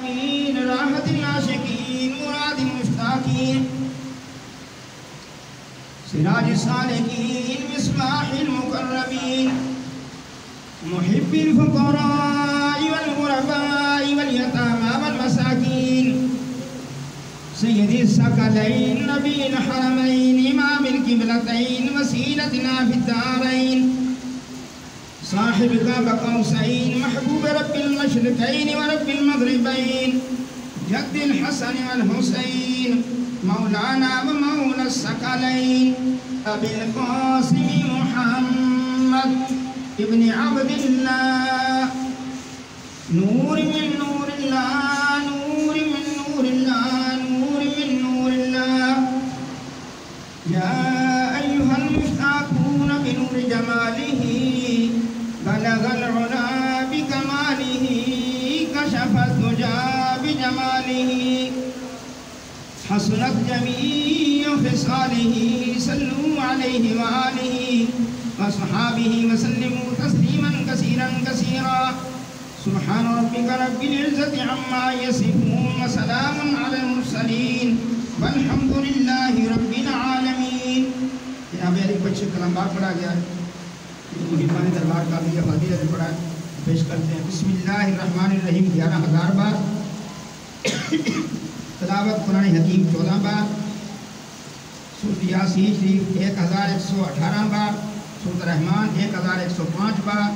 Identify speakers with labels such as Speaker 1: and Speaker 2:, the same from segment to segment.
Speaker 1: العالمين راحة العاشقين مراد المشتاقين سراج السالكين مصباح المقربين محب الفقراء والغرباء واليتامى والمساكين سيد الثقلين نبي الحرمين إمام القبلتين وسيلتنا في الدارين صاحب قاب قوسين محبوب رب المشرقين ورب المغربين جد الحسن والحسين مولانا ومولى الثقلين أبي القاسم محمد ابن عبد الله نور من نور الله نور من نور الله نور من نور الله يا أيها المشتاقون بنور جماله بلغ العلا بكماله كشف الدجى بجماله حسنت جميع خصاله صلوا عليه وآله وصحابه وسلموا تسليما كثيرا كثيرا سبحان ربك رب العزة عما يصفون وسلام على المرسلين والحمد لله رب العالمين. یہاں پہ ایک بچے کلام باغ پڑھا گیا ہے، مہمان دربار کا بھی فضیلت پڑھا پیش کرتے ہیں. بسم اللہ الرحمن الرحیم 11,000 بار، تلاوت قرآن حکیم 14 بار، سورۃ یاسین شریف 1118 بار، سورۃ رحمان 1105 بار،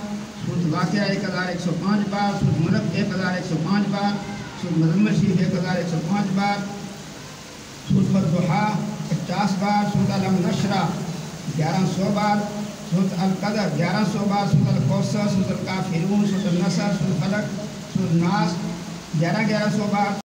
Speaker 1: سورۃ واقعہ 1105 بار، سورۃ ملک 1105 بار، سورۃ مزمل شریف 1105 بار، سورۃ الضحیٰ 50 بار، سورۃ علم نشرہ 1100 بار، سورۃ القدر 1100 بار، سورۃ الکوثر، سورۃ الکافرون، سورۃ النصر، سورۃ فلق، سورۃ ناس 1100 بار.